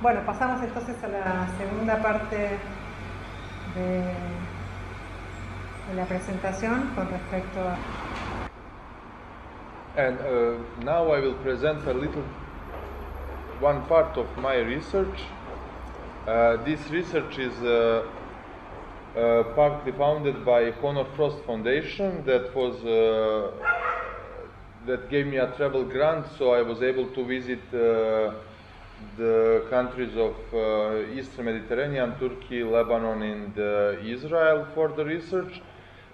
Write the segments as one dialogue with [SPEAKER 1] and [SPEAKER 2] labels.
[SPEAKER 1] Bueno, pasamos entonces a la segunda parte de la presentación con respecto a...
[SPEAKER 2] And now I will present one part of my research. This research is partly founded by Honor Frost Foundation that gave me a travel grant, so I was able to visit the countries of Eastern Mediterranean, Turkey, Lebanon, and Israel for the research.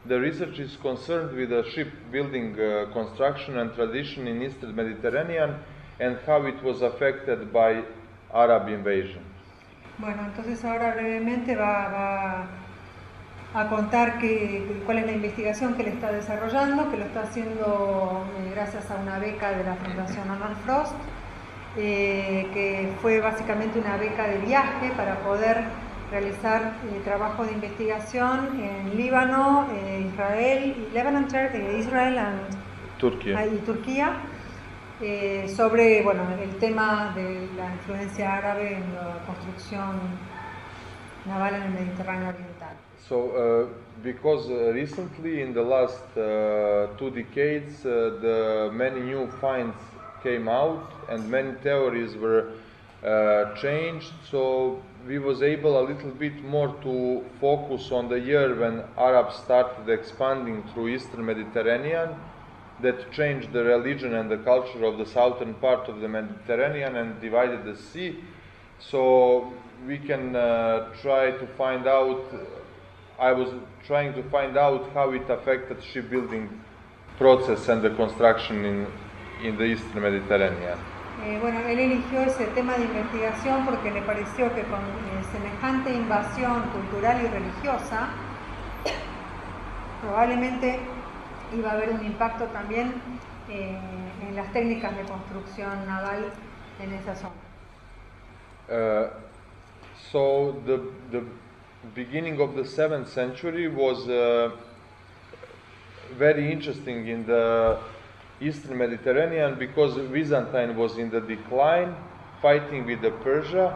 [SPEAKER 2] The research is concerned with the shipbuilding construction and tradition in Eastern Mediterranean and how it was affected by Arab invasion.
[SPEAKER 1] Bueno, entonces ahora brevemente va a contar cuál es la investigación que le está desarrollando, que lo está haciendo gracias a una beca de la Fundación Honor Frost, que fue básicamente una beca de viaje para poder realizar trabajo de investigación en Líbano, Israel y Turquía, sobre el tema de la influencia árabe en la construcción naval en el Mediterráneo Oriental.
[SPEAKER 2] So, because recently, in the last 2 decades, many new finds came out and many theories were changed, so we was able a little bit more to focus on the year when Arabs started expanding through Eastern Mediterranean, that changed the religion and the culture of the southern part of the Mediterranean and divided the sea. So we can try to find out, I was trying to find out how it affected shipbuilding process and the construction in the Eastern Mediterranean.
[SPEAKER 1] Él eligió ese tema de investigación porque le pareció que con semejante invasión cultural y religiosa probablemente iba a haber un impacto también en las técnicas de construcción naval en esa zona.
[SPEAKER 2] So the beginning of the 7th century was very interesting in the Eastern Mediterranean because Byzantine was in the decline, fighting with the Persia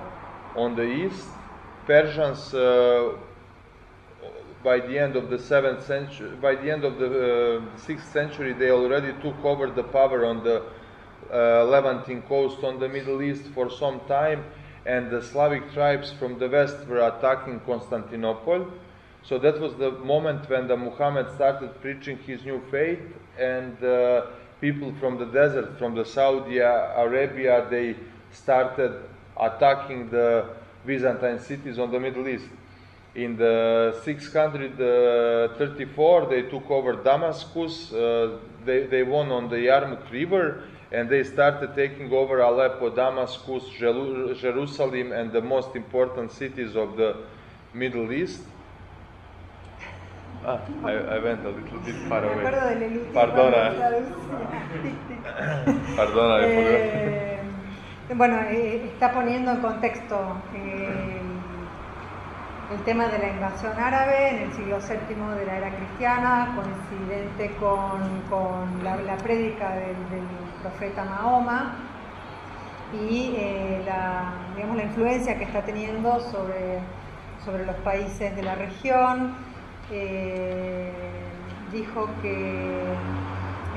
[SPEAKER 2] on the east. Persians, by the end of the 7th century, by the end of the 6th century, they already took over the power on the Levantine coast on the Middle East for some time, and the Slavic tribes from the west were attacking Constantinople. So that was the moment when the Muhammad started preaching his new faith, and people from the desert, from the Saudi Arabia, they started attacking the Byzantine cities on the Middle East. In the 634, they took over Damascus. They won on the Yarmouk River, and they started taking over Aleppo, Damascus, Jerusalem, and the most important cities of the Middle East. I went a little bit far away. Perdona. Perdona.
[SPEAKER 1] Está poniendo en contexto el tema de la invasión árabe en el siglo VII de la era cristiana, coincidente con la prédica del profeta Mahoma y la influencia que está teniendo sobre los países de la región. Dijo que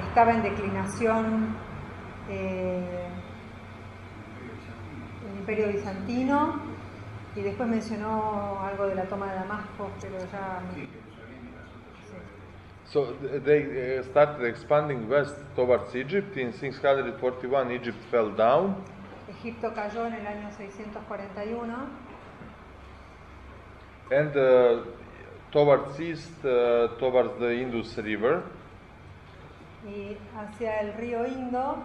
[SPEAKER 1] estaba en declinación el Imperio Bizantino y después mencionó algo de la toma de Damasco, pero ya...
[SPEAKER 2] So they started expanding west towards Egypt. In 641, Egypt fell down.
[SPEAKER 1] Egipto cayó en el año 641.
[SPEAKER 2] And towards east, towards the Indus River.
[SPEAKER 1] Y hacia el río Indo.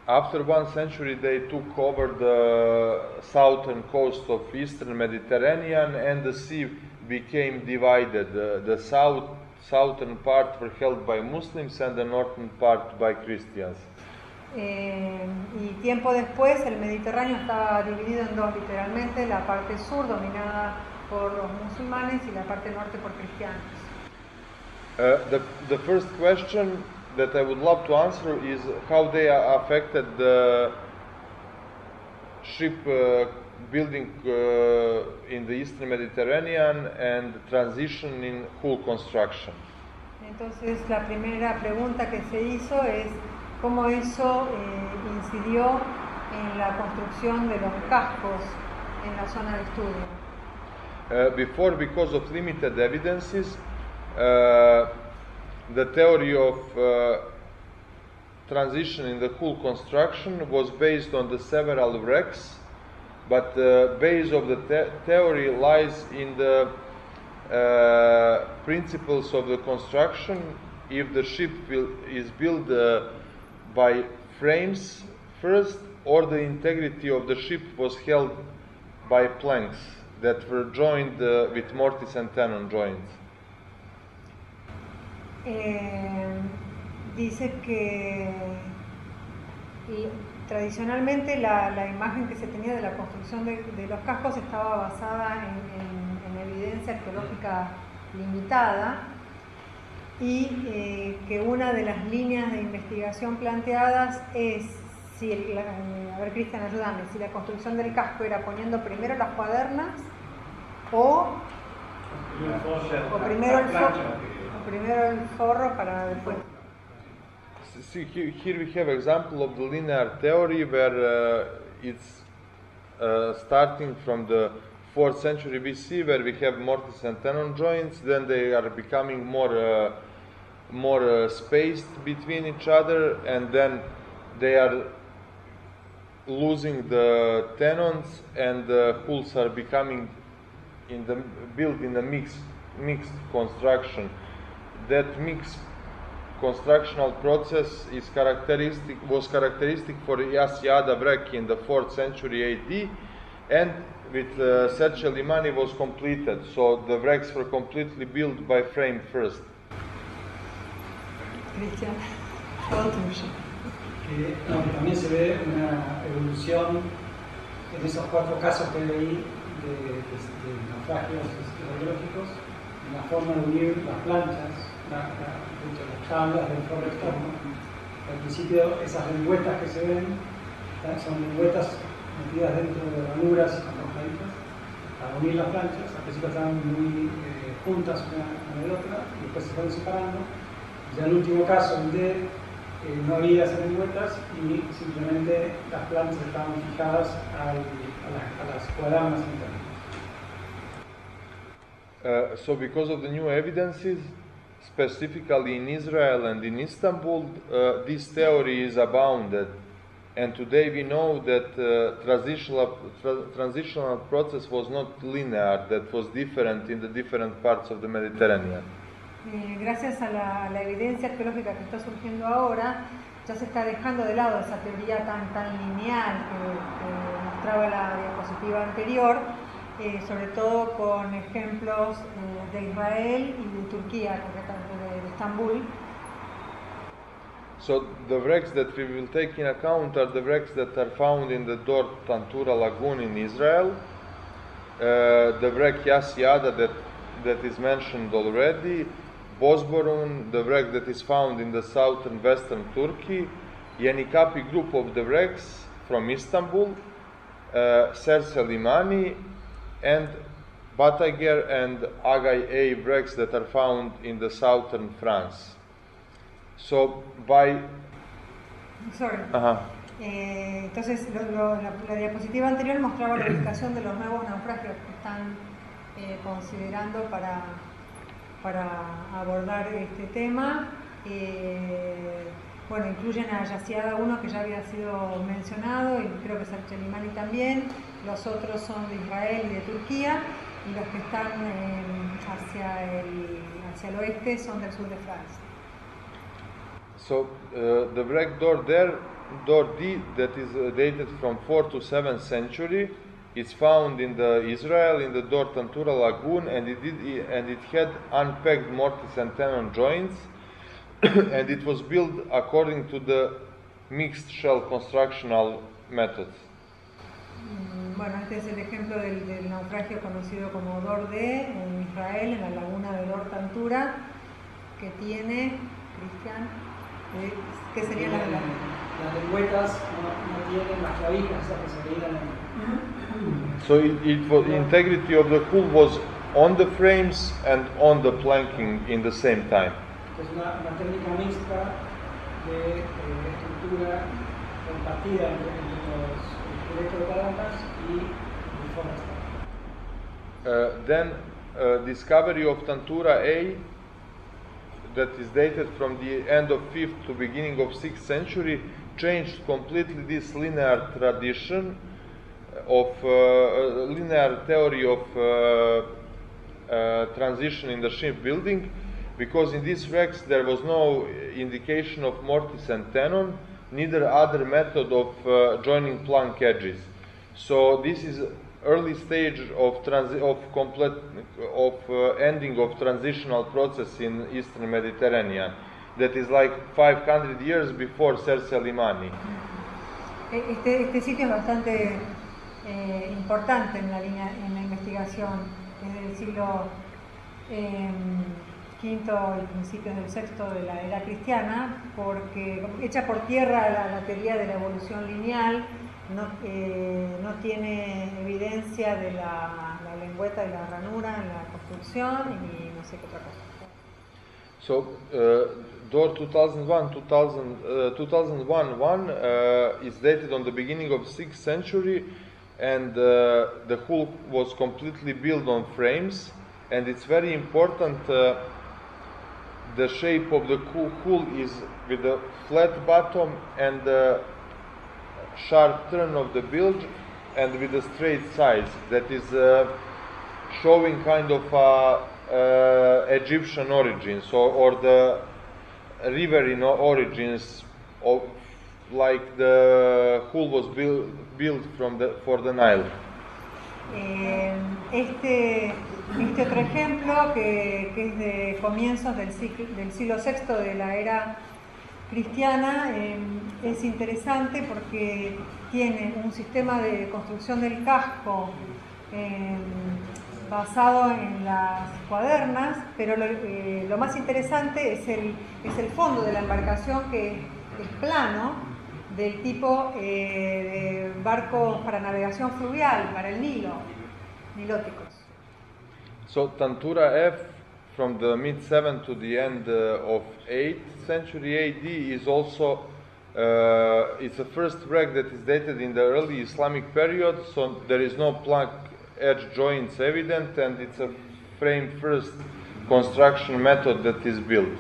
[SPEAKER 2] After 1 century, they took over the southern coast of Eastern Mediterranean, and the sea became divided. The southern part were held by Muslims, and the northern part by Christians.
[SPEAKER 1] Y tiempo después, el Mediterráneo estaba dividido en dos, literalmente, la parte sur dominada por los musulmanes y la parte norte por cristianos.
[SPEAKER 2] The first question that I would love to answer is how they affected the ship building in the Eastern Mediterranean and transition in hull construction.
[SPEAKER 1] Entonces la primera pregunta que se hizo es cómo eso incidió en la construcción de los cascos en la zona de estudio.
[SPEAKER 2] Before, because of limited evidences, the theory of transition in the hull construction was based on the several wrecks, but the base of the theory lies in the principles of the construction. If the ship is built by frames first, or the integrity of the ship was held by planks that were joined with mortise and tenon joints.
[SPEAKER 1] Dice que tradicionalmente la imagen que se tenía de la construcción de los cascos estaba basada en evidencia arqueológica limitada y que una de las líneas de investigación planteadas es, a ver Cristian, ayúdame, si la construcción del casco era poniendo primero las cuadernas o primero el forro para después.
[SPEAKER 2] See, here we have example of the linear theory where it's starting from the 4th century BC, where we have mortise and tenon joints. Then they are becoming more spaced between each other, and then they are losing the tenons, and the hulls are becoming built in a mixed construction. That mixed constructional process was characteristic for Yassi-Ada wreck in the 4th century AD, and with Serce-Limani was completed. So the wrecks were completely built by frame first.
[SPEAKER 1] Cristian, todo tuyo.
[SPEAKER 3] También se ve una evolución en esos 4 casos que leí de naufragios hidrológicos, en la forma de unir las planchas, las tablas del forro externo. Al principio esas lengüetas que se ven son lengüetas metidas dentro de ranuras y contrajaditas para unir las planchas. Al principio estaban muy juntas una con la otra y después se fueron separando. Ya el último caso donde no había esas lengüetas y simplemente las planchas estaban fijadas a las cuadernas internas.
[SPEAKER 2] So because of the new evidences, specifically in Israel and in Istanbul, this theory is abounded, and today we know that transitional process was not linear, that was different in the different parts of the Mediterranean.
[SPEAKER 1] Gracias a la evidencia arqueológica que está surgiendo ahora, ya se está dejando de lado esa teoría tan lineal que mostraba la diapositiva anterior, sobre todo con ejemplos de Israel y de Turquía, concretamente de Estambul.
[SPEAKER 2] So the wrecks that we will take in account are the wrecks that are found in the Dor Tantura lagoon in Israel, the wreck Yassi-Ada that is mentioned already, Bosborun, the wreck that is found in the southern western Turkey, Yenikapi group of the wrecks from Istanbul, Serce-Limani, and Batager and Agay A wrecks that are found in the southern France. So by...
[SPEAKER 1] Sorry. Entonces la diapositiva anterior mostraba la ubicación de los nuevos naufragios que están considerando para abordar este tema. Bueno, incluyen a Yassi-Ada 1, que ya había sido mencionado, y creo que Serce-Limani también. Los otros son de Israel y de Turquía, y los que están hacia el oeste son del sur de Francia.
[SPEAKER 2] So the wreck Dor D, that is dated from 4th to 7th century, is found in Israel in the Dor Tantura lagoon, and it had unpegged mortise and tenon joints, and it was built according to the mixed shell constructional methods.
[SPEAKER 1] Bueno, este es el ejemplo del naufragio conocido como Dor D en Israel, en la laguna de Dor Tantura, que tiene, Cristian, ¿qué serían
[SPEAKER 3] las lengüetas no tienen las clavijas, esas que se veían
[SPEAKER 2] So the integrity of the hull was on the frames and on the planking in the same time.
[SPEAKER 3] Es una técnica mixta de estructura compartida entre los esqueletos de cadáveres y el forestal.
[SPEAKER 2] Then discovery of Tantura A, that is dated from the end of 5th to beginning of 6th century, changed completely this linear tradition of linear theory of transition in the shipbuilding, because in these wrecks there was no indication of mortise and tenon, neither other method of joining plank edges. So this is early stage of ending of transitional process in Eastern Mediterranean. That is like 500 years before Serse Limani.
[SPEAKER 1] Este sitio es bastante importante en la investigación desde el siglo V y principios del VI de la era cristiana, porque hecha por tierra la teoría de la evolución lineal no tiene evidencia de la lengüeta y la ranura en la construcción y no sé qué otra cosa.
[SPEAKER 2] So door 2001 is dated on the beginning of 6th century, and the hull was completely built on frames, and it's very important. The shape of the hull is with a flat bottom and a sharp turn of the bilge, and with a straight sides. That is showing kind of Egyptian origins, or the riverine origins of, like the hull was built for the Nile.
[SPEAKER 1] Este otro ejemplo que es de comienzos del siglo VI de la era cristiana es interesante porque tiene un sistema de construcción del casco basado en las cuadernas, pero lo más interesante es el fondo de la embarcación, que es plano, del tipo de barcos para navegación fluvial, para el Nilo, nilóticos.
[SPEAKER 2] So Tantura F, from the mid-7th to the end of 8th century AD, is also it's the first wreck that is dated in the early Islamic period, so there is no plank edge joints evident, and it's a frame first construction method that is built.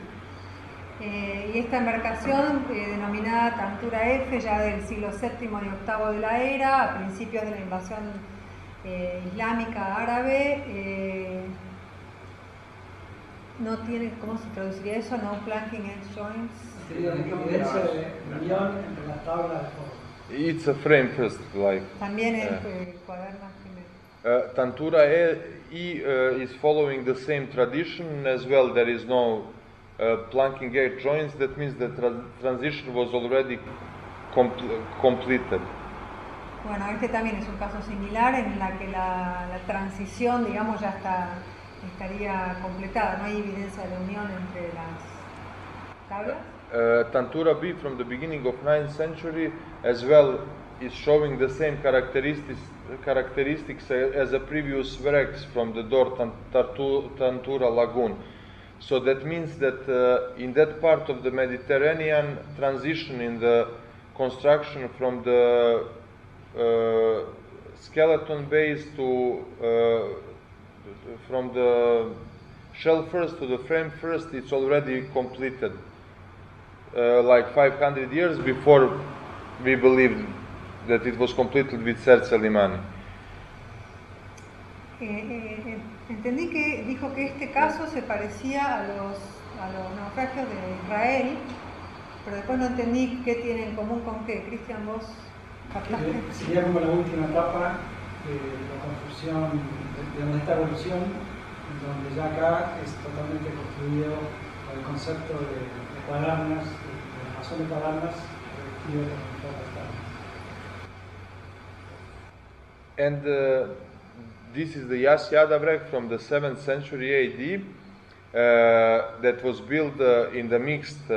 [SPEAKER 1] Y esta embarcación, denominada Tantura F, ya del siglo VII y VIII de la era, a principios de la invasión islámica árabe, no tiene, ¿cómo se traduciría eso? No planking edge joints.
[SPEAKER 3] Evidencia de unión entre las tablas de forma.
[SPEAKER 2] It's a frame first, like.
[SPEAKER 1] También es cuadernas.
[SPEAKER 2] Tantura E is following the same tradition as well. There is no planking edge joints. That means the transition was already completed.
[SPEAKER 1] Bueno, este también es un caso similar en la que la transición, digamos, ya estaría completada. No hay evidencia de unión entre las tablas.
[SPEAKER 2] Tantura B, from the beginning of 9th century, as well, is showing the same characteristics as the previous wrecks from the Dor Tantura Lagoon. So that means that in that part of the Mediterranean, transition in the construction from the skeleton base to from the shell first to the frame first, it's already completed. Like 500 years before we believed that it was completed with Serse Limani.
[SPEAKER 1] Entendí que dijo que este caso se parecía a los naufragios de Israel, pero después no entendí qué tiene en común con qué. Cristian, vos captaste.
[SPEAKER 3] Sería como la última etapa de la construcción, de esta evolución, donde ya acá es totalmente construido el concepto de cuadernas, de la razón de cuadernas, revestido con todas las tablas.
[SPEAKER 2] And this is the Yasyada wreck from the 7th century AD, that was built in the mixed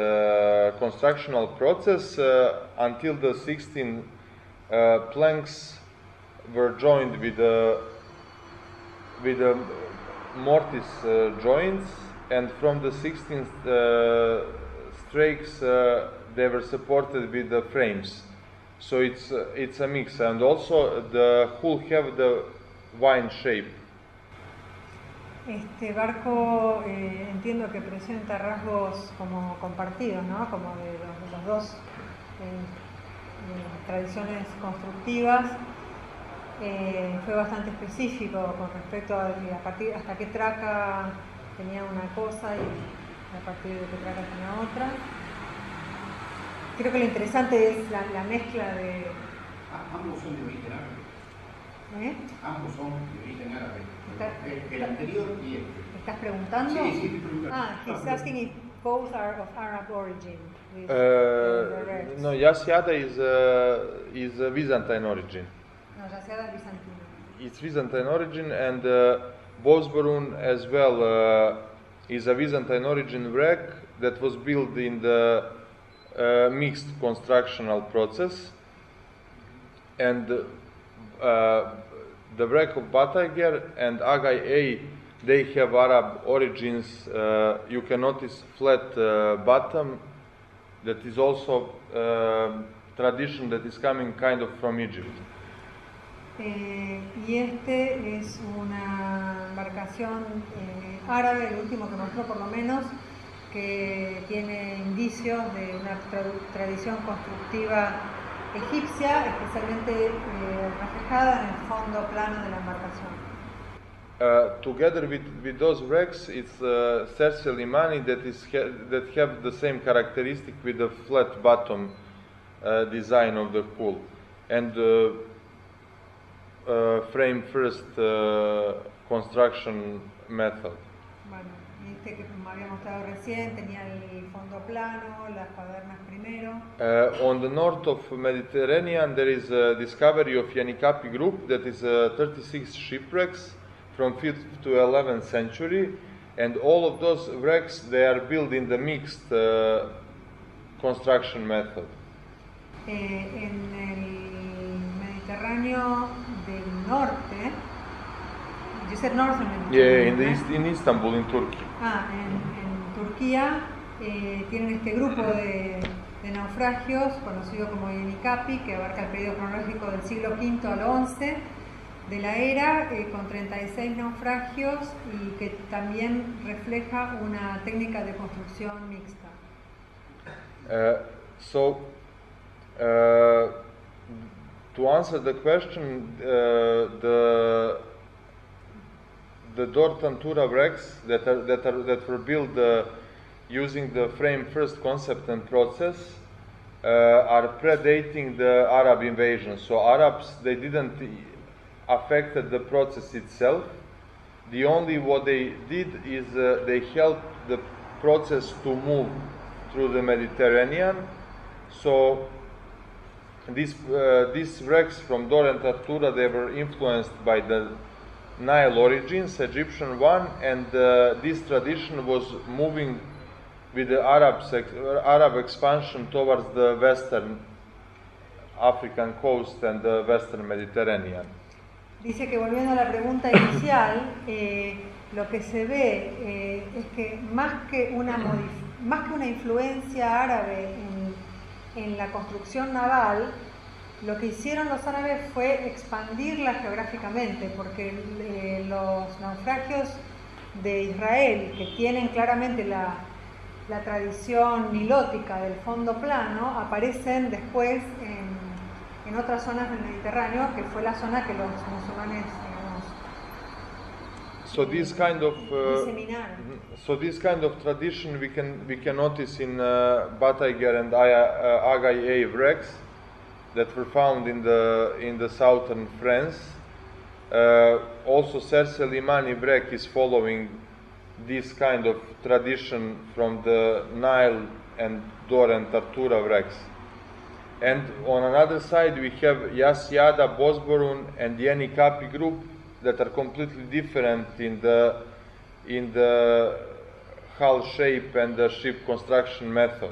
[SPEAKER 2] constructional process until the 16 planks were joined with mortise joints, and from the 16 strakes they were supported with the frames. So it's a mix, and also the hull have the vine shape.
[SPEAKER 1] Este barco entiendo que presenta rasgos como compartidos, ¿no? Como de los dos tradiciones constructivas. Fue bastante específico con respecto a partir hasta qué traca tenía una cosa y a partir de qué traca tenía otra. Creo que lo interesante es la mezcla de...
[SPEAKER 4] Ambos son de origen árabe. Ambos son de origen árabe. El anterior y este.
[SPEAKER 1] ¿Estás preguntando?
[SPEAKER 4] Sí, estoy preguntando.
[SPEAKER 1] He's asking if both are of Arab origin.
[SPEAKER 2] No, Yasiada is a Byzantine origin.
[SPEAKER 1] No, Yasiada es bizantino.
[SPEAKER 2] It's Byzantine origin, and Bosborun as well is a Byzantine origin wreck that was built in the mixed constructional process, and the wreck of Bataygir and Agay A, they have Arab origins. You can notice flat bottom. That is also tradition that is coming kind of from Egypt.
[SPEAKER 1] Y este es una embarcación árabe, el último que mostró por lo menos, que tiene indicios de una tradición constructiva egipcia, especialmente reflejada en el fondo plano de la embarcación.
[SPEAKER 2] Together with those wrecks, it's Serse Limani that have the same characteristic with the flat bottom design of the hull, and frame first construction method.
[SPEAKER 1] Bueno, este que me había mostrado recién tenía el fondo plano, las cavernas primero.
[SPEAKER 2] On the north of Mediterranean, there is a discovery of Yanikapi group that is 36 shipwrecks from 5th to 11th century, and all of those wrecks, they are built in the mixed construction method.
[SPEAKER 1] En el Mediterráneo del norte, you said northern Mediterranean,
[SPEAKER 2] Yeah, in Istanbul, in Turkey.
[SPEAKER 1] En Turquía tienen este grupo de naufragios conocido como Yanikapi, que abarca el periodo cronológico del siglo V al XI de la era, con 36 naufragios, y que también refleja una técnica de construcción mixta.
[SPEAKER 2] To answer the question, the Dortantura wrecks that were built using the frame first concept and process are predating the Arab invasion. So Arabs, they didn't affected the process itself. The only what they did is they helped the process to move through the Mediterranean. So these wrecks from Dor and Tartura, they were influenced by the Nile origins, Egyptian one, and this tradition was moving with the Arab expansion towards the western African coast and the western Mediterranean.
[SPEAKER 1] Dice que, volviendo a la pregunta inicial, lo que se ve es que más que una influencia árabe en la construcción naval, lo que hicieron los árabes fue expandirla geográficamente, porque los naufragios de Israel, que tienen claramente la tradición nilótica del fondo plano, aparecen después en otras zonas del Mediterráneo, que fue la zona que los musulmanes, digamos, diseminaron.
[SPEAKER 2] So this kind of tradition we can notice in Bataygir and Agay A wrecks that were found in the southern France. Also Serse Limani wreck is following this kind of tradition from the Nile and Dor and Tartura wrecks. And on another side we have Yasiada, Bosborun and Yanikapi group that are completely different in the hull shape and the ship construction method.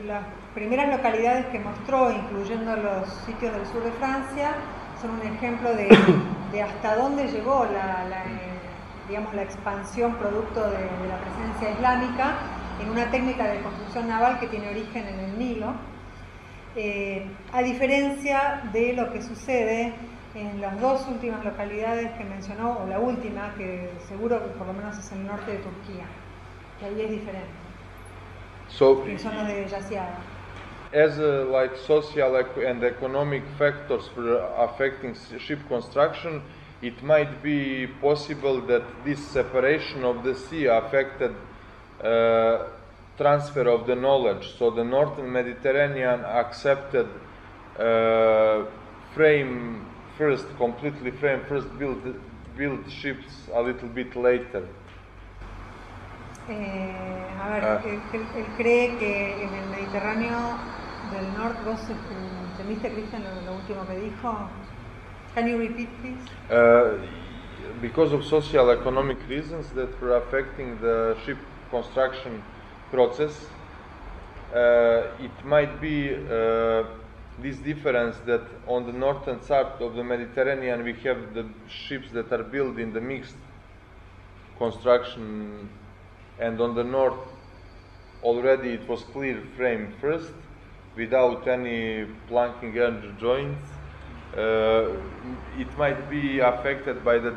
[SPEAKER 1] Las primeras localidades que mostró, incluyendo los sitios del sur de Francia, son un ejemplo de hasta dónde llegó digamos, la expansión producto de la presencia islámica en una técnica de construcción naval que tiene origen en el Nilo, a diferencia de lo que sucede en las dos últimas localidades que mencionó, o la última, que seguro que por lo menos es el norte de Turquía, que ahí es diferente.
[SPEAKER 2] So,
[SPEAKER 1] que son los de Yaziada.
[SPEAKER 2] As like social and economic factors for affecting ship construction, it might be possible that this separation of the sea affected transfer of the knowledge. So the northern Mediterranean accepted completely frame first, build ships a little bit later.
[SPEAKER 1] Él cree que en el Mediterráneo del norte, ¿vos entendiste, Cristian, lo último que dijo? Can you repeat, please?
[SPEAKER 2] Because of socio-economic reasons that were affecting the ship construction process, it might be this difference that on the northern side of the Mediterranean we have the ships that are built in the mixed construction, and on the north already it was clear frame first without any planking edge joints. It might be affected by the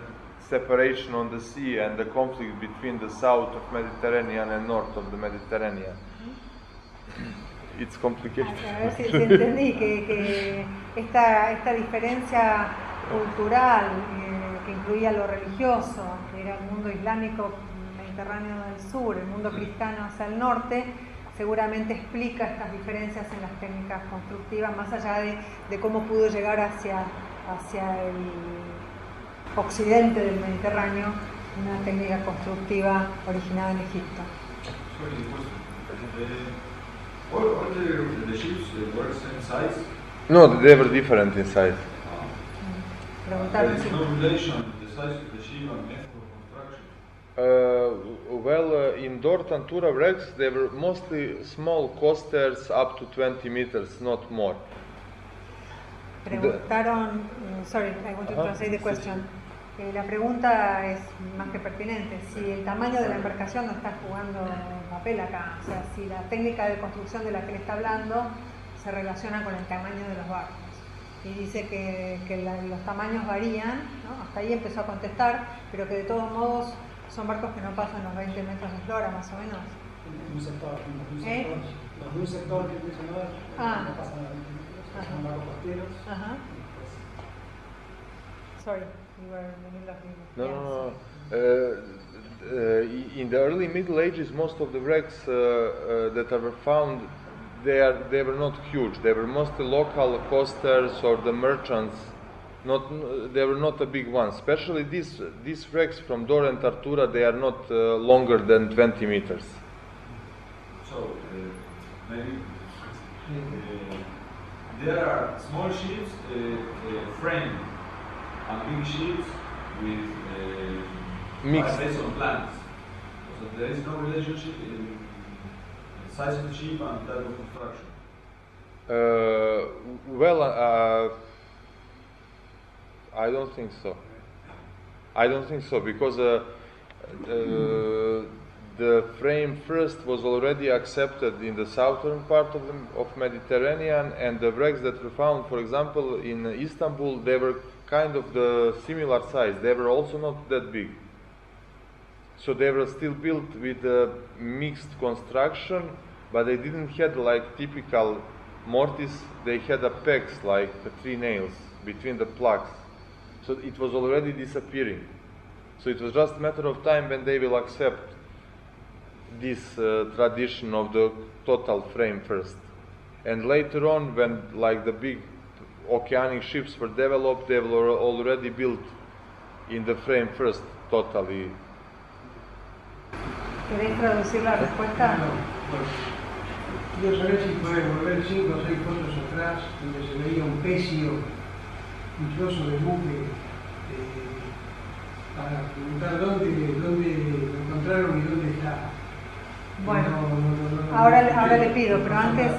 [SPEAKER 2] separation on the sea and the conflict between the south of Mediterranean and north of the Mediterranean. It's complicated.
[SPEAKER 1] A ver si entendí que esta diferencia cultural que incluía lo religioso, que era el mundo islámico mediterráneo del sur, el mundo cristiano hacia el norte, seguramente explica estas diferencias en las técnicas constructivas, más allá de cómo pudo llegar hacia el occidente del Mediterráneo una técnica constructiva originada en Egipto.
[SPEAKER 5] All the ships were same size?
[SPEAKER 2] No, they were different in size.
[SPEAKER 5] There is no relation the size of the ship and method of construction?
[SPEAKER 2] In Dort and Tura wrecks, they were mostly small coasters up to 20 meters, not more.
[SPEAKER 1] Preguntaron, sorry, I want to translate the question. La pregunta es más que pertinente, si el tamaño de la embarcación no está jugando papel acá, o sea, si la técnica de construcción de la que él está hablando se relaciona con el tamaño de los barcos. Y dice que los tamaños varían, ¿no? Hasta ahí empezó a contestar, pero que de todos modos son barcos que no pasan los 20 metros de eslora, más o menos.
[SPEAKER 3] Los de un sector que mencionaba no pasan los 20 metros, son barcos costeros.
[SPEAKER 1] Sorry. You were in the middle of
[SPEAKER 2] No. In the early Middle Ages, most of the wrecks that were found, they were not huge. They were mostly local coasters or the merchants. They were not a big one. Especially these wrecks from Dor and Tartura, they are not longer than 20 meters.
[SPEAKER 5] So maybe there are small ships framed and big ships with based on plans. So there is no relationship in the size of the ship and type of construction.
[SPEAKER 2] I don't think so. I don't think so because the frame first was already accepted in the southern part of Mediterranean, and the wrecks that were found, for example, in Istanbul, they were kind of the similar size. They were also not that big. So they were still built with a mixed construction, but they didn't have like typical mortise. They had a pegs, like 3 nails between the plugs. So it was already disappearing. So it was just a matter of time when they will accept this tradition of the total frame first. And later on, when like the big oceanic ships were developed, they were already built in the frame first, totally.
[SPEAKER 1] ¿Querés traducir la respuesta?
[SPEAKER 6] Quiero saber si puede volver 5 o 6 fotos atrás, donde se veía un pecio, un trozo de buque para preguntar dónde lo encontraron y dónde está.
[SPEAKER 1] Bueno, ahora le pido, pero antes,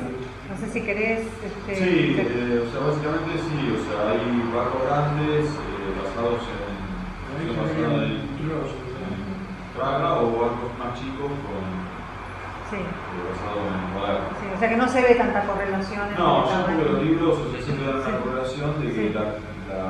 [SPEAKER 1] no sé si querés...
[SPEAKER 5] Sí, o sea, básicamente sí, o sea, hay barcos grandes basados en Praga o barcos más chicos basados en modernos.
[SPEAKER 1] Sí, o sea que no se ve tanta correlación.
[SPEAKER 5] No, yo creo que los libros siempre dan una correlación de que la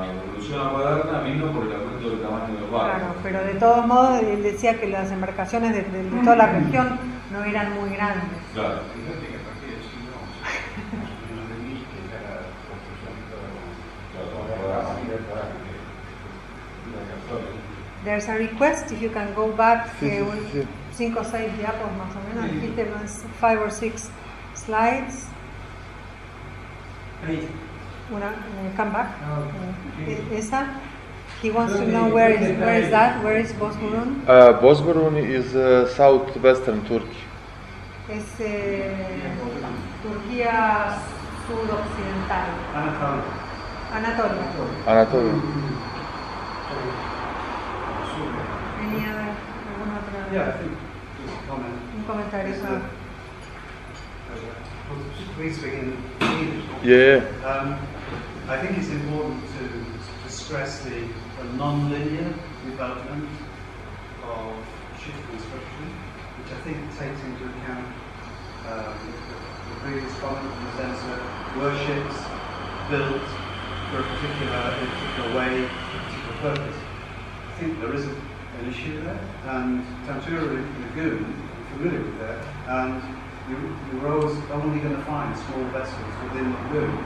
[SPEAKER 5] evolución moderna vino por el aumento del tamaño de los barcos.
[SPEAKER 1] Claro, pero de todos modos él decía que las embarcaciones de toda la región no eran muy grandes.
[SPEAKER 5] Claro.
[SPEAKER 4] Fíjate que a partir del siglo XI, más o menos de 1000, que ya la construcción de
[SPEAKER 1] There's a request if you can go back 5 o 6 diapos más o menos, dijiste 5 or 6 slides.
[SPEAKER 6] Ahí.
[SPEAKER 1] Come back. Esa. He wants to know where is that? Where is Bosburun?
[SPEAKER 2] Bosburun is southwestern Turkey.
[SPEAKER 1] Es Turquía sudoccidental. Anatolia. Any other? ¿Alguna otra?
[SPEAKER 7] Yeah, I think just a comment.
[SPEAKER 1] Un comentario.
[SPEAKER 7] Please speak in English.
[SPEAKER 2] Yeah.
[SPEAKER 7] I think it's important to stress the non-linear development of ship construction, which I think takes into account the previous comment in the sense that were ships built for a particular way, for a particular purpose. I think there is an issue there, and Tantura Lagoon, I'm familiar with that, and you're always only going to find small vessels within the lagoon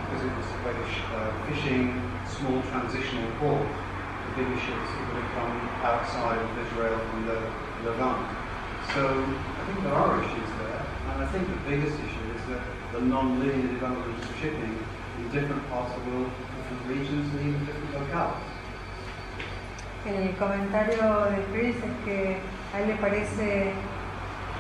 [SPEAKER 7] because it was like a fishing, small transitional port. The bigger ships are going to come outside of Israel from the Levant. So I think there are issues there, and I think the biggest issue is that the non-linear development of shipping in different parts of the world, different regions, and even different locales.
[SPEAKER 1] El comentario de Chris es que a él le parece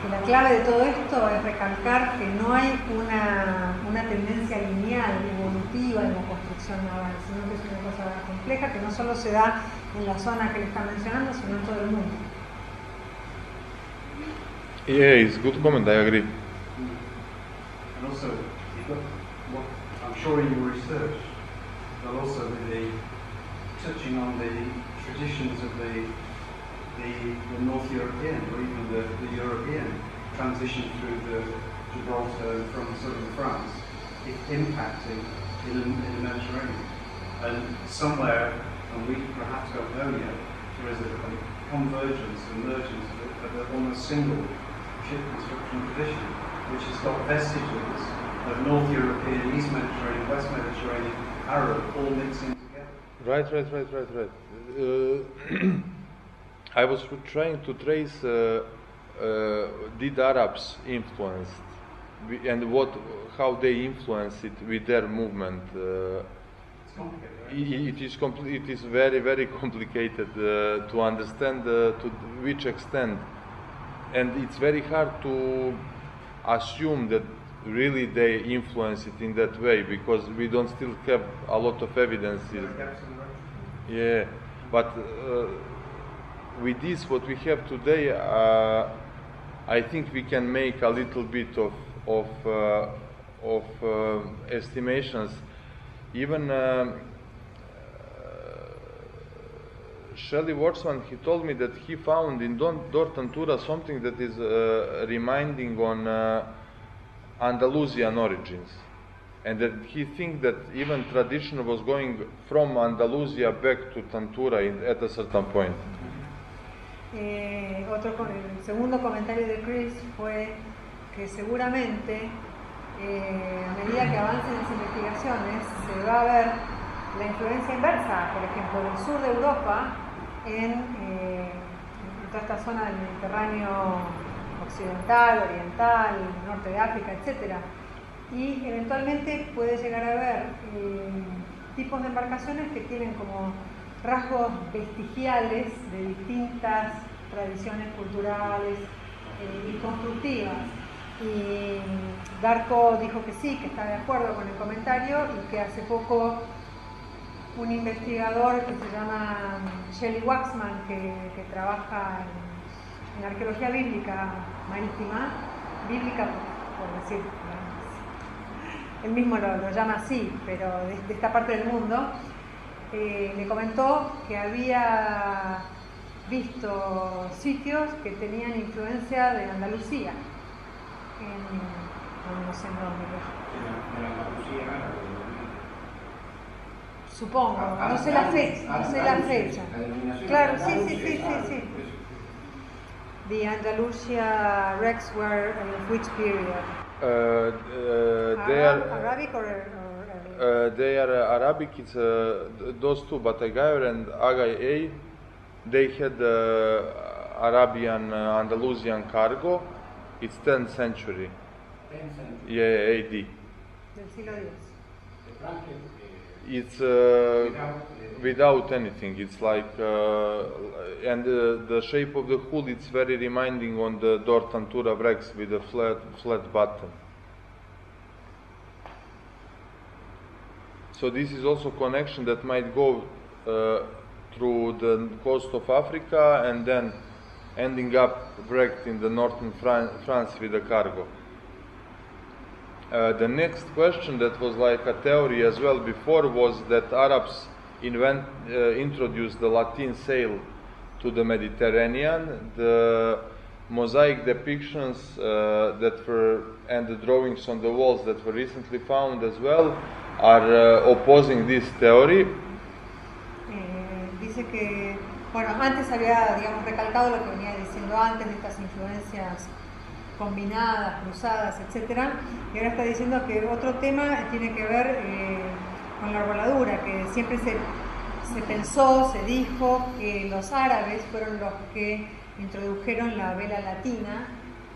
[SPEAKER 1] que la clave de todo esto es recalcar que no hay una tendencia lineal, evolutiva en la construcción naval, sino que es una cosa compleja que no solo se da en la zona que le está mencionando, sino en todo el mundo.
[SPEAKER 2] Yeah, it's a good comment, I agree.
[SPEAKER 7] And also, I'm sure in your research, there'll also be touching on the traditions of the North European or even the European transition through the Gibraltar from southern France, impacting in the Mediterranean. And somewhere, and we perhaps don't know yet, there is a convergence, emergence of almost single ship construction tradition, which has got vestiges of North European, East Mediterranean, West Mediterranean, Arab, all mixing together.
[SPEAKER 2] Right. I was trying to trace did Arabs influenced and how they influenced it with their movement.
[SPEAKER 7] It's complicated.
[SPEAKER 2] It is very, very complicated to understand to which extent, and it's very hard to assume that really they influence it in that way because we don't still have a lot of evidence. Yeah, but with this, what we have today, I think we can make a little bit of estimations. Even Shelley Wortsman, he told me that he found in Dortantura something that is reminding on Andalusian origins, and that he thinks that even tradition was going from Andalusia back to Tantura at a certain point.
[SPEAKER 1] El segundo comentario de Chris fue que seguramente a medida que avancen las investigaciones se va a ver la influencia inversa, por ejemplo, del sur de Europa en toda esta zona del Mediterráneo occidental, oriental, norte de África, etc. Y eventualmente puede llegar a haber tipos de embarcaciones que tienen como rasgos vestigiales de distintas tradiciones culturales y constructivas. Y Darko dijo que sí, que está de acuerdo con el comentario y que hace poco un investigador que se llama Shelley Waxman, que trabaja en arqueología bíblica marítima, bíblica por decir, él mismo lo llama así, pero de esta parte del mundo, le comentó que había visto sitios que tenían influencia de Andalucía, no sé dónde. Supongo, no sé la fecha. Claro, sí. The Andalusia wrecks were of which period? Arabic or
[SPEAKER 2] they are Arabic. It's those two, Batagayr and Agay A. They had Arabian Andalusian cargo. It's 10th century.
[SPEAKER 4] 10th century.
[SPEAKER 2] Yeah, AD.
[SPEAKER 1] Del siglo X.
[SPEAKER 2] It's without anything. It's like and the shape of the hull. It's very reminding on the Dortantura wrecks with a flat bottom. So this is also connection that might go through the coast of Africa and then ending up wrecked in the northern France with the cargo. The next question that was like a theory as well before was that Arabs introduced the Latin sail to the Mediterranean. The mosaic depictions that were and the drawings on the walls that were recently found as well are opposing this theory.
[SPEAKER 1] Dice que, bueno, antes había, digamos, recalcado lo que venía diciendo antes de estas influencias combinadas, cruzadas, etcétera, y ahora está diciendo que otro tema tiene que ver con la arboladura, que siempre se pensó, se dijo que los árabes fueron los que introdujeron la vela latina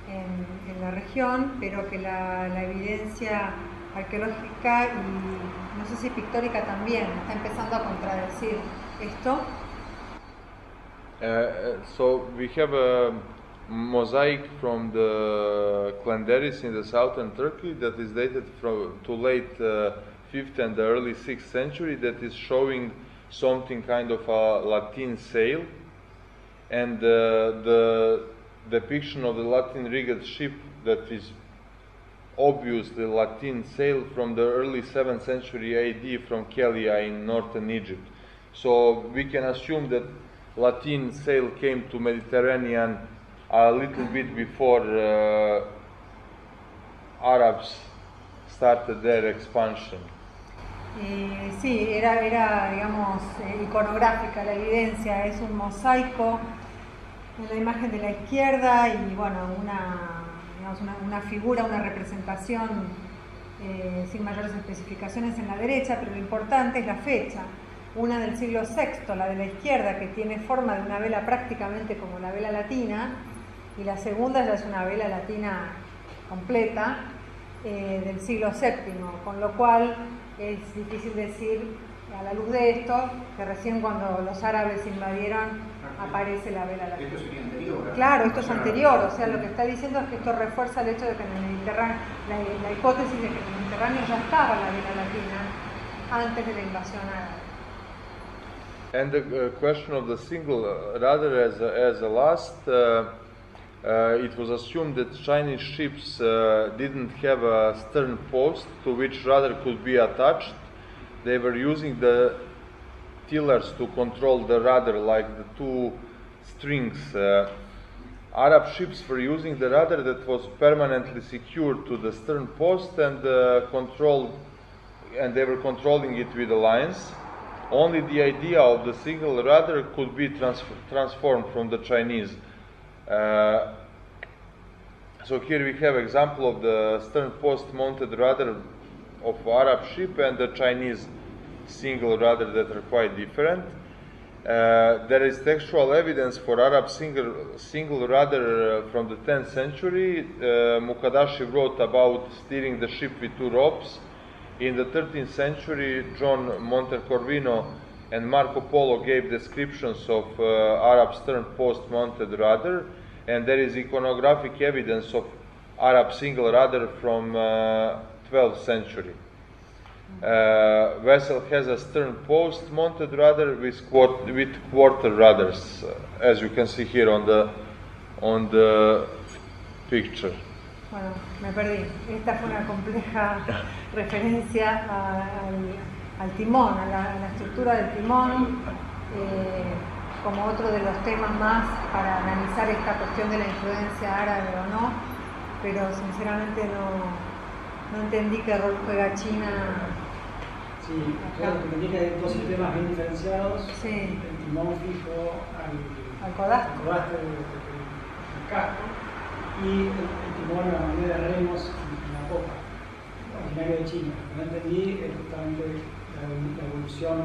[SPEAKER 1] en la región, pero que la evidencia arqueológica y no sé si pictórica también está empezando a contradecir esto.
[SPEAKER 2] So we have a mosaic from the Klanderis in the southern Turkey that is dated to late 5th and the early 6th century that is showing something kind of a Latin sail, and the depiction of the Latin rigged ship that is obviously Latin sail from the early 7th century AD from Kelia in northern Egypt. So we can assume that Latin sail came to Mediterranean a little bit before Arabs started their expansion.
[SPEAKER 1] Sí, era digamos, iconográfica la evidencia, es un mosaico en la imagen de la izquierda y bueno, una figura, una representación sin mayores especificaciones en la derecha, pero lo importante es la fecha. Una del siglo VI, la de la izquierda, que tiene forma de una vela prácticamente como la vela latina, y la segunda ya es una vela latina completa del siglo VII, con lo cual es difícil decir a la luz de esto que recién cuando los árabes invadieron aparece la vela latina.
[SPEAKER 4] Esto sería anterior.
[SPEAKER 1] Claro, esto es anterior, o sea, lo que está diciendo es que esto refuerza el hecho de que en el Mediterráneo, la hipótesis de que en el Mediterráneo ya estaba la vela latina antes de la invasión árabe.
[SPEAKER 2] And the question of the single rudder as a last, it was assumed that Chinese ships didn't have a stern post to which rudder could be attached. They were using the tillers to control the rudder like the two strings. Arab ships were using the rudder that was permanently secured to the stern post and they were controlling it with the lines. Only the idea of the single rudder could be transformed from the Chinese. So here we have example of the stern post mounted rudder of Arab ship and the Chinese single rudder that are quite different. There is textual evidence for Arab single rudder from the 10th century. Mukadashi wrote about steering the ship with two ropes. In the 13th century, John Montecorvino and Marco Polo gave descriptions of Arab stern post mounted rudder, and there is iconographic evidence of Arab single rudder from 12th century. Vessel has a stern post mounted rudder with quarter rudders, as you can see here on the picture.
[SPEAKER 1] Bueno, me perdí. Esta fue una compleja referencia al timón, a la estructura del timón, como otro de los temas más para analizar esta cuestión de la influencia árabe o no, pero sinceramente no entendí qué rol juega China.
[SPEAKER 3] Sí, claro, entendí que hay dos sistemas bien diferenciados,
[SPEAKER 1] sí.
[SPEAKER 3] El timón fijo al
[SPEAKER 1] codasco
[SPEAKER 3] del casco y el timón a la manera de remos en la popa, originario de China. No entendí justamente la evolución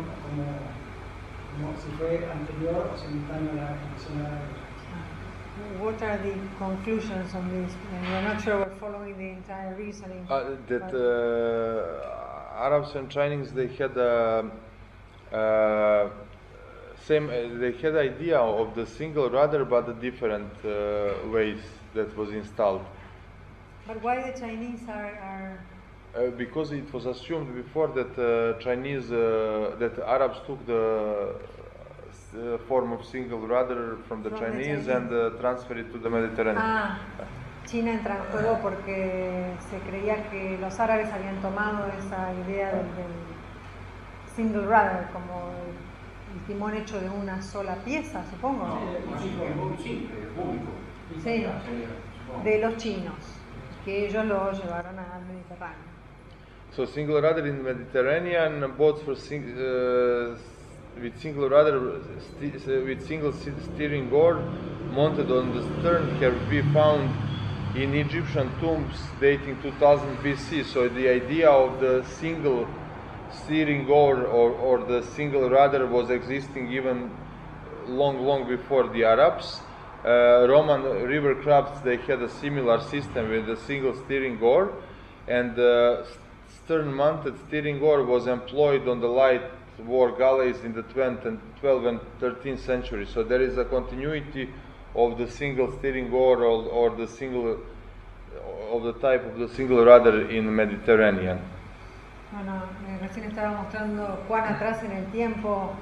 [SPEAKER 3] como si fue anterior o simultáneo a la expansión árabe.
[SPEAKER 1] What are the conclusions on this? We're not sure we're following the entire reasoning.
[SPEAKER 2] Arabs and Chinese, they had they had idea of the single rudder, but the different ways that was installed.
[SPEAKER 1] But why the Chinese are
[SPEAKER 2] because it was assumed before that that Arabs took the form of single rudder from the Chinese and transferred it to the Mediterranean.
[SPEAKER 1] China entra en juego porque se creía que los árabes habían tomado esa idea del single rudder como el timón hecho de una sola pieza, supongo. Sí, de los chinos, que ellos lo llevaron al Mediterráneo.
[SPEAKER 2] So single rudder in the Mediterranean, boats for with single rudder with single steering oar mounted on the stern have been found in Egyptian tombs dating 2000 BC. So the idea of the single steering oar or the single rudder was existing even long before the Arabs. Roman river crafts, they had a similar system with a single steering oar, and the stern-mounted steering oar was employed on the light war galleys in the 12th and 13th century. So there is a continuity of the single steering oar or the single of the type of the single rudder in the Mediterranean.
[SPEAKER 1] Bueno, recién estaba mostrando cuán atrás en el tiempo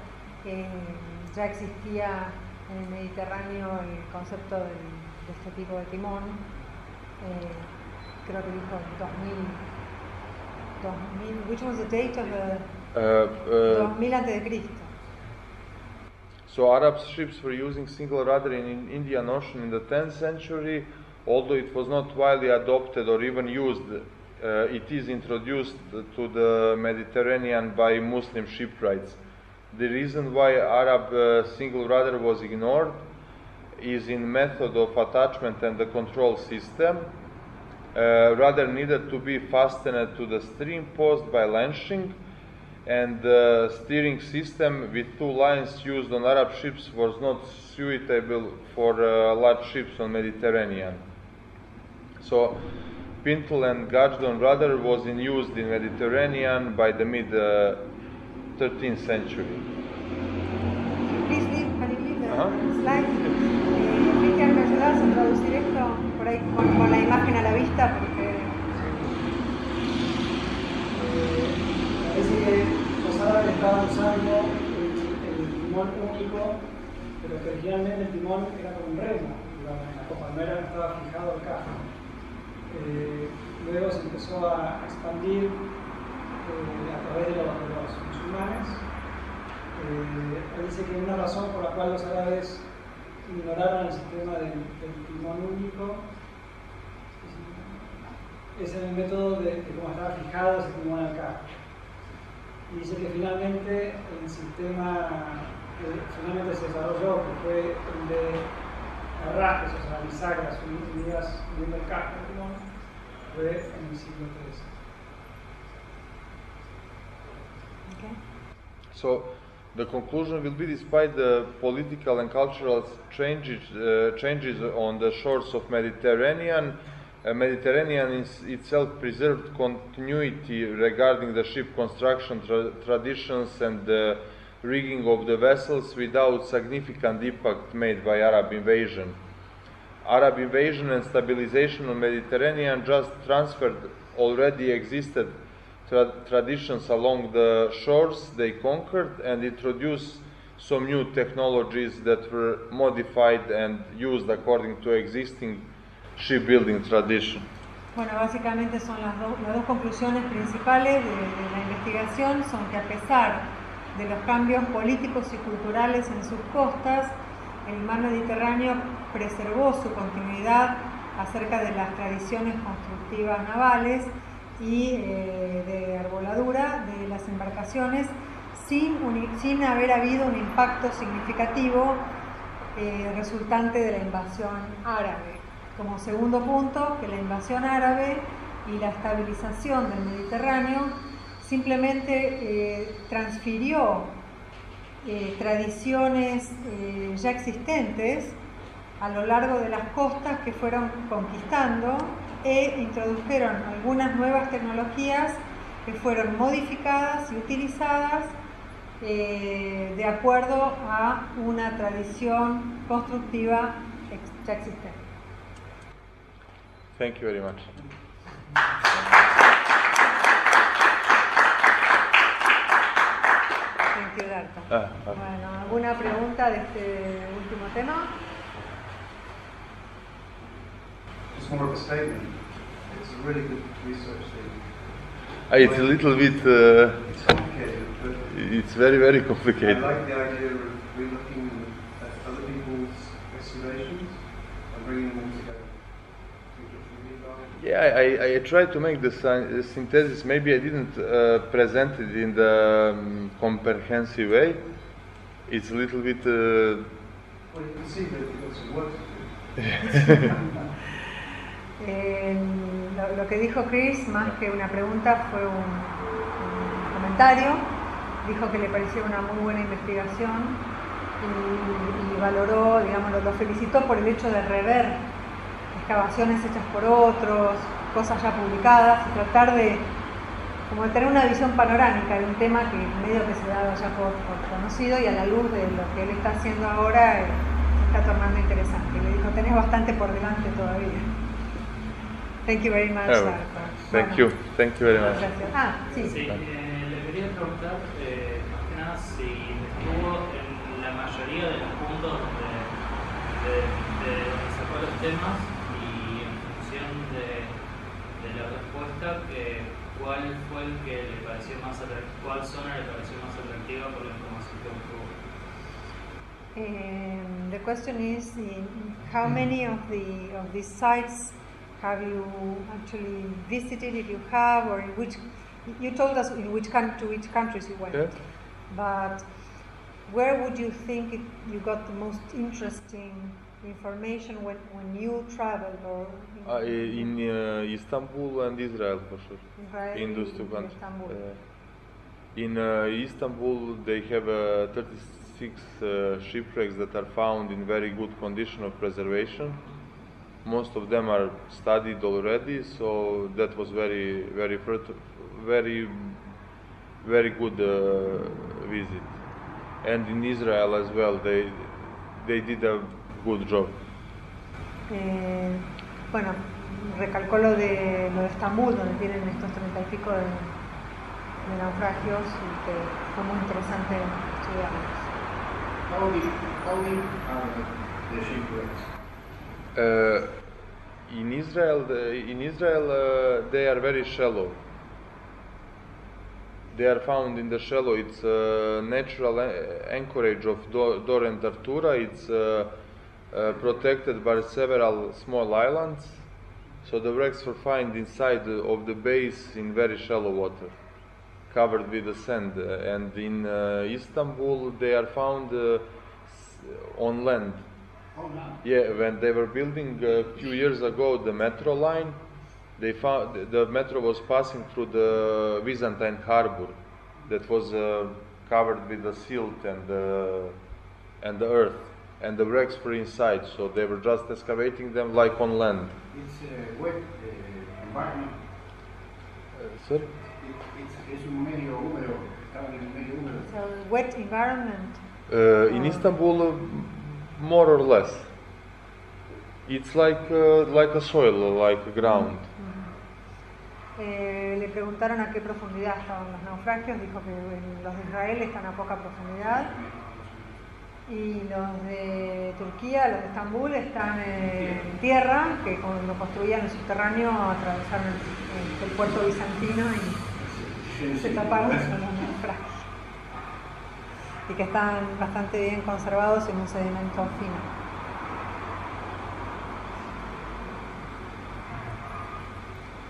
[SPEAKER 1] ya existía en el Mediterráneo el concepto de este tipo de timón. Creo que dijo 2000. Which was the date of the 2000 antes de Cristo.
[SPEAKER 2] So Arab ships were using single rudder in Indian Ocean in the 10th century, although it was not widely adopted or even used. It is introduced to the Mediterranean by Muslim shipwrights. The reason why Arab single rudder was ignored is in method of attachment and the control system. Rudder needed to be fastened to the steering post by launching, and the steering system with two lines used on Arab ships was not suitable for large ships on Mediterranean. So pintle and gudgeon rudder was in use in Mediterranean by the mid 13th century.
[SPEAKER 1] Please leave, can you leave the slide? Cristian, ¿me ayudas a traducir esto por ahí con la imagen a la vista? Porque
[SPEAKER 3] parece que los árabes estaban usando el timón único, pero que originalmente el timón era con un remo, digamos, en la copa, no estaba fijado al casco. Luego se empezó a expandir a través de los musulmanes. Él dice que una razón por la cual los árabes ignoraron el sistema del timón único es en el método de cómo estaba fijado ese timón al casco. Y dice que finalmente el sistema que finalmente se desarrolló, que fue el de arrastres, o sea, bisagras unidas uniendo el casco del timón, fue en el siglo XIII.
[SPEAKER 1] okay.
[SPEAKER 2] So the conclusion will be, despite the political and cultural changes on the shores of Mediterranean itself preserved continuity regarding the ship construction traditions and the rigging of the vessels without significant impact made by Arab invasion. Arab invasion and stabilization on Mediterranean just transferred already existed traditions along the shores they conquered and introduced some new technologies that were modified and used according to existing shipbuilding tradition.
[SPEAKER 1] Bueno, básicamente son las dos conclusiones principales de la investigación, son que a pesar de los cambios políticos y culturales en sus costas, el mar Mediterráneo preservó su continuidad acerca de las tradiciones constructivas navales y de arboladura de las embarcaciones sin haber habido un impacto significativo resultante de la invasión árabe. Como segundo punto, que la invasión árabe y la estabilización del Mediterráneo simplemente transfirió tradiciones ya existentes a lo largo de las costas que fueron conquistando e introdujeron algunas nuevas tecnologías que fueron modificadas y utilizadas de acuerdo a una tradición constructiva ya existente.
[SPEAKER 2] Thank you very much.
[SPEAKER 1] Thank you, Darta. Bueno, ¿alguna pregunta de este último tema?
[SPEAKER 7] It's more of a statement. It's a really good research thing.
[SPEAKER 2] It's a little bit.
[SPEAKER 7] It's complicated, but
[SPEAKER 2] it's very, very complicated.
[SPEAKER 7] I like the idea of relooking at other people's excavations and bringing them together.
[SPEAKER 2] Yeah, I tried to make the synthesis. Maybe I didn't present it in the comprehensive way. It's a little bit.
[SPEAKER 7] Well, you can see that you've got some work to do.
[SPEAKER 1] Lo que dijo Chris, más que una pregunta, fue un comentario. Dijo que le pareció una muy buena investigación y valoró, digamos, lo felicitó por el hecho de rever excavaciones hechas por otros, cosas ya publicadas, y tratar de tener una visión panorámica de un tema que medio que se daba ya por conocido, y a la luz de lo que él está haciendo ahora se está tornando interesante. Le dijo, tenés bastante por delante todavía. Thank you very much.
[SPEAKER 2] Thank you very much.
[SPEAKER 1] Gracias.
[SPEAKER 8] Sí, le quería preguntar, más que nada, si estuvo en la mayoría de los puntos de donde sacó los temas, y en función de la respuesta, cuál fue el que le pareció más atractiva, cuál zona le pareció más atractiva por la información que obtuvo.
[SPEAKER 1] The question is, how many of these sites have you actually visited, if you have, or in which, you told us in which countries you went,
[SPEAKER 2] yeah.
[SPEAKER 1] But where would you think you got the most interesting information when you traveled? Or
[SPEAKER 2] in Istanbul and Israel, for sure.
[SPEAKER 1] Israel,
[SPEAKER 2] in those two countries.
[SPEAKER 1] Istanbul.
[SPEAKER 2] In Istanbul, they have 36 shipwrecks that are found in very good condition of preservation. Most of them are studied already, so that was very good visit. And in Israel as well, they did a good job.
[SPEAKER 1] Bueno, recalcó lo de Estambul, donde tienen estos 30 y pico de naufragios, y que fue muy interesante estudiarlos.
[SPEAKER 4] How deep are the shipwrecks?
[SPEAKER 2] In Israel, they are very shallow. They are found in the shallow. It's a natural anchorage of Dor and Tartura. It's protected by several small islands. So the wrecks were found inside of the base in very shallow water, covered with the sand. And in Istanbul, they are found on land.
[SPEAKER 4] Oh, no.
[SPEAKER 2] Yeah, when they were building a few years ago the metro line, they found the metro was passing through the Byzantine harbor that was covered with the silt and the earth, and the wrecks were inside, so they were just excavating them like on land.
[SPEAKER 4] It's a wet environment.
[SPEAKER 2] Sorry?
[SPEAKER 4] Es un medio húmedo, estaban en el medio húmedo.
[SPEAKER 1] So, wet environment?
[SPEAKER 2] In Istanbul, more or less. It's like a soil, like a ground.
[SPEAKER 1] Le le preguntaron a qué profundidad estaban los naufragios, dijo que los de Israel están a poca profundidad y los de Turquía, los de Estambul, están en tierra, que cuando construían el subterráneo atravesaron el puerto bizantino y se taparon con los naufragios. Y que están bastante bien conservados en un sedimento fino.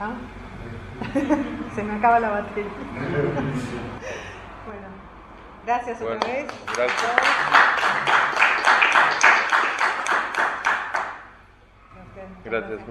[SPEAKER 1] ¿Ah? Se me acaba la batería. Bueno, gracias otra vez.
[SPEAKER 2] Gracias. Gracias.